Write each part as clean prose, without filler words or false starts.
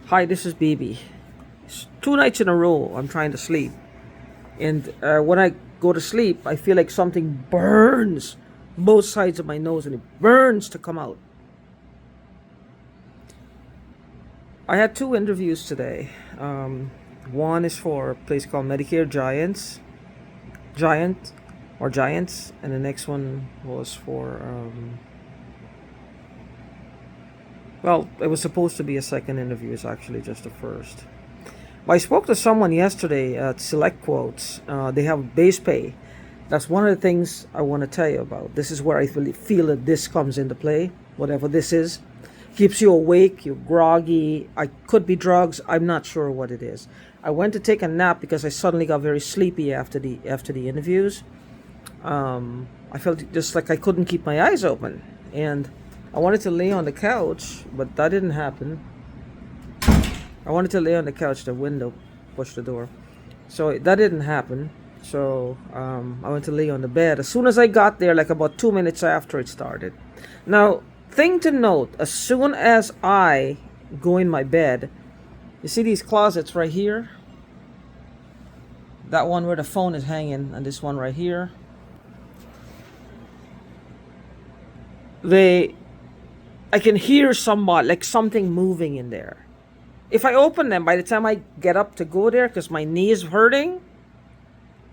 Hi, this is BB. It's 2 nights in a row I'm trying to sleep. And when I go to sleep, I feel like something burns both sides of my nose and it burns to come out. I had 2 interviews today. One is for a place called Medicare Giants, and the next one was for, well, it was supposed to be a second interview. It's actually just the first. I spoke to someone yesterday at Select Quotes. They have base pay. That's one of the things I want to tell you about. This is where I feel that this comes into play. Whatever this is, keeps you awake. You're groggy. I could be drugs. I'm not sure what it is. I went to take a nap because I suddenly got very sleepy after the interviews. I felt just like I couldn't keep my eyes open, and I wanted to lay on the couch, but that didn't happen. I wanted to lay on the couch, the window pushed the door. So that didn't happen. So I went to lay on the bed. As soon as I got there, like about 2 minutes after it started. Now, thing to note, as soon as I go in my bed, you see these closets right here? That one where the phone is hanging, and this one right here. I can hear like something moving in there. If I open them, by the time I get up to go there, because my knee is hurting,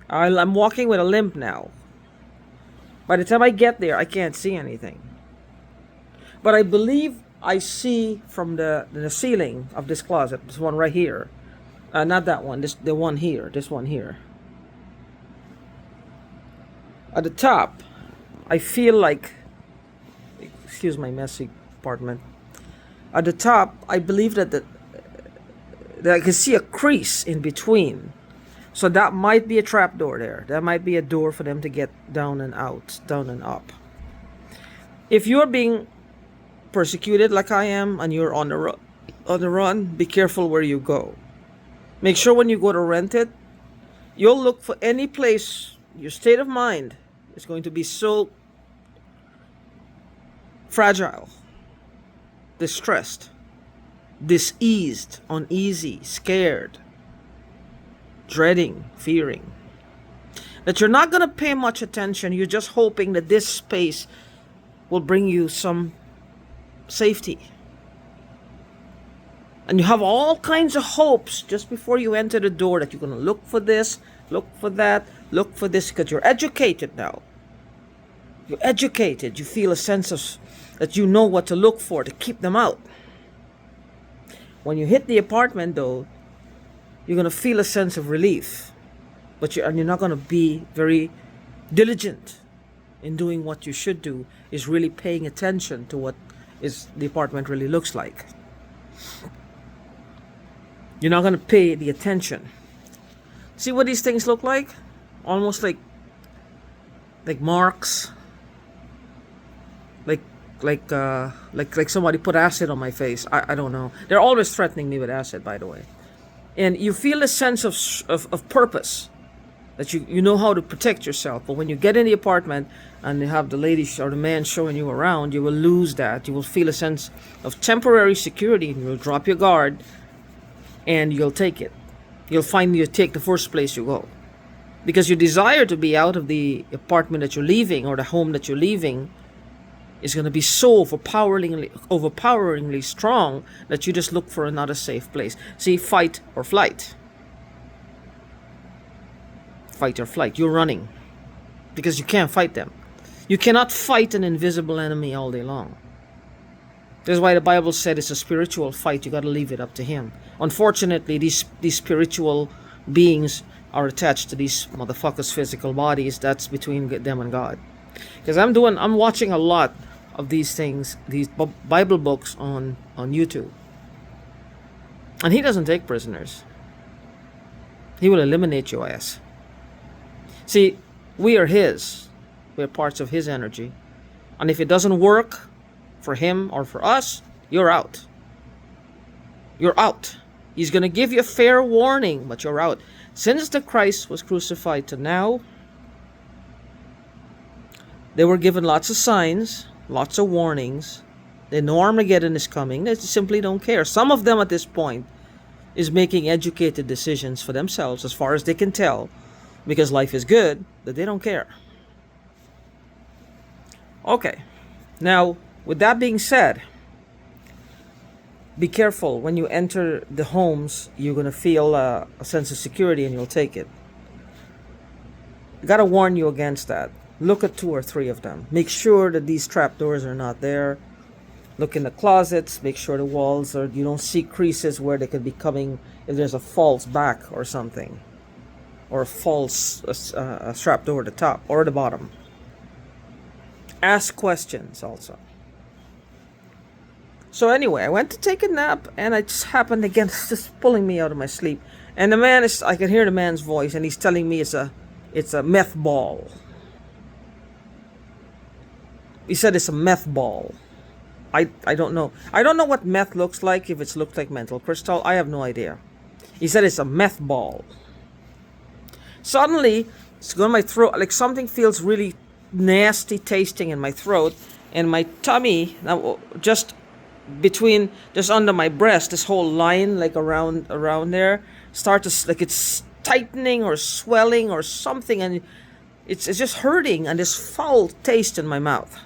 I'm walking with a limp now. By the time I get there, I can't see anything. But I believe I see from the ceiling of this closet, this one right here. Not that one, this one here. At the top, I feel like, excuse my messy apartment. At the top, I believe that I can see a crease in between. So that might be a trap door there. That might be a door for them to get down and out, down and up. If you're being persecuted like I am and you're on the run, be careful where you go. Make sure when you go to rent it, you'll look for any place, your state of mind is going to be so fragile, distressed, diseased, uneasy, scared, dreading, fearing, that you're not going to pay much attention. You're just hoping that this space will bring you some safety. And you have all kinds of hopes just before you enter the door that you're going to look for this, look for that, look for this, because you're educated now. You're educated. You feel a sense of that you know what to look for to keep them out. When you hit the apartment, though, you're going to feel a sense of relief. But you're not going to be very diligent in doing what you should do, is really paying attention to what the apartment really looks like. You're not going to pay the attention. See what these things look like? Almost like marks. Like somebody put acid on my face. I don't know. They're always threatening me with acid, by the way. And you feel a sense of purpose, that you know how to protect yourself. But when you get in the apartment and you have the lady or the man showing you around, you will lose that. You will feel a sense of temporary security, and you'll drop your guard and you'll take it. You'll find you take the first place you go. Because your desire to be out of the apartment that you're leaving or the home that you're leaving is going to be so overpoweringly strong that you just look for another safe place. See, fight or flight. Fight or flight. You're running because you can't fight them. You cannot fight an invisible enemy all day long. That's why the Bible said it's a spiritual fight. You got to leave it up to Him. Unfortunately, these spiritual beings are attached to these motherfuckers' physical bodies. That's between them and God. Because I'm watching a lot of these things, these Bible books on YouTube. And He doesn't take prisoners. He will eliminate your ass. See, we are His. We're parts of His energy. And if it doesn't work for Him or for us, you're out. You're out. He's going to give you a fair warning, but you're out. Since the Christ was crucified to now, they were given lots of signs, lots of warnings, They know Armageddon is coming. They simply don't care. Some of them at this point is making educated decisions for themselves as far as they can tell, because life is good, that they don't care. Okay. Now, with that being said, be careful when you enter the homes. You're going to feel a sense of security and you'll take it. I got to warn you against that. Look at 2 or 3 of them. Make sure that these trapdoors are not there. Look in the closets. Make sure the walls are, you don't see creases where they could be coming if there's a false back or something, or a false trapdoor at the top or the bottom. Ask questions also. So anyway, I went to take a nap, and I just happened again, just pulling me out of my sleep. And the man is, I can hear the man's voice, and he's telling me it's a meth ball. He said it's a meth ball. I don't know. I don't know what meth looks like, if it's looked like mental crystal. I have no idea. He said it's a meth ball. Suddenly, it's going to my throat, like something feels really nasty tasting in my throat, and my tummy, now just between, just under my breast, this whole line like around there starts to, like it's tightening or swelling or something, and it's just hurting, and this foul taste in my mouth.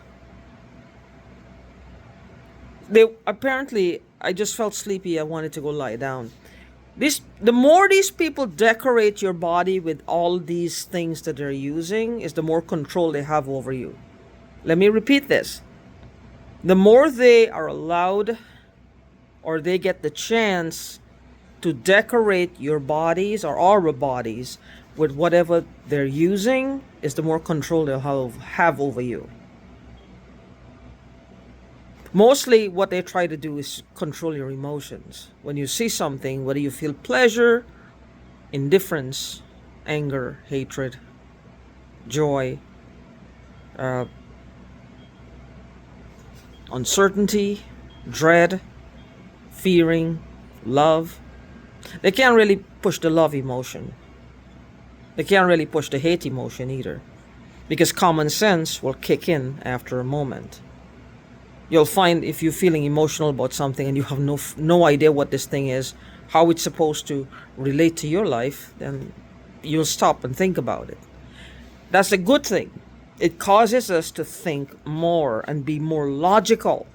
Apparently I just felt sleepy. I wanted to go lie down. The more these people decorate your body with all these things that they're using, is the more control they have over you. Let me repeat this. The more they are allowed, or they get the chance to decorate your bodies or our bodies with whatever they're using, is the more control they'll have over you. Mostly what they try to do is control your emotions. When you see something, whether you feel pleasure, indifference, anger, hatred, joy, uncertainty, dread, fearing, love. They can't really push the love emotion. They can't really push the hate emotion either, because common sense will kick in after a moment. You'll find if you're feeling emotional about something and you have no idea what this thing is, how it's supposed to relate to your life, then you'll stop and think about it. That's a good thing. It causes us to think more and be more logical,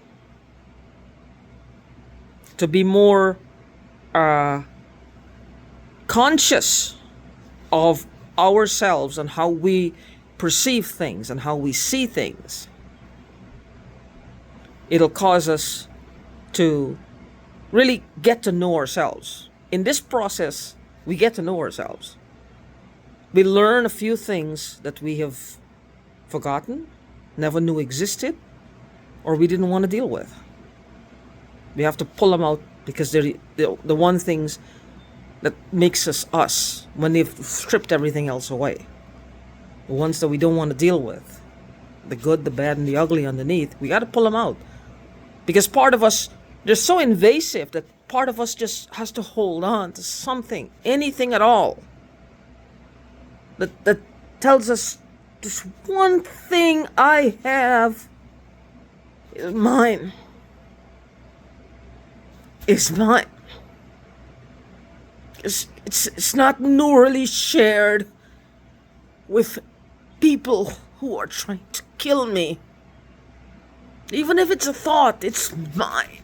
to be more conscious of ourselves and how we perceive things and how we see things. It'll cause us to really get to know ourselves. In this process, we get to know ourselves. We learn a few things that we have forgotten, never knew existed, or we didn't want to deal with. We have to pull them out, because they're the one things that makes us us, when they've stripped everything else away. The ones that we don't want to deal with, the good, the bad, and the ugly underneath, we got to pull them out. Because part of us, they're so invasive that part of us just has to hold on to something, anything at all, that tells us this one thing I have is mine. Is mine. It's not normally shared with people who are trying to kill me. Even if it's a thought, it's mine.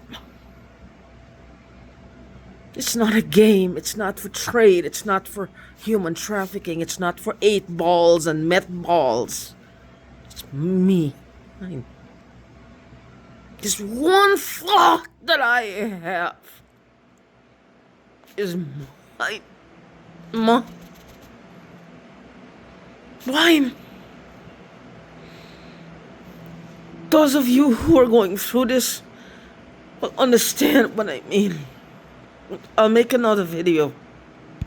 It's not a game. It's not for trade. It's not for human trafficking. It's not for 8 balls and meth balls. It's me. Mine. This one thought that I have is mine. Mine. Those of you who are going through this will understand what I mean. I'll make another video.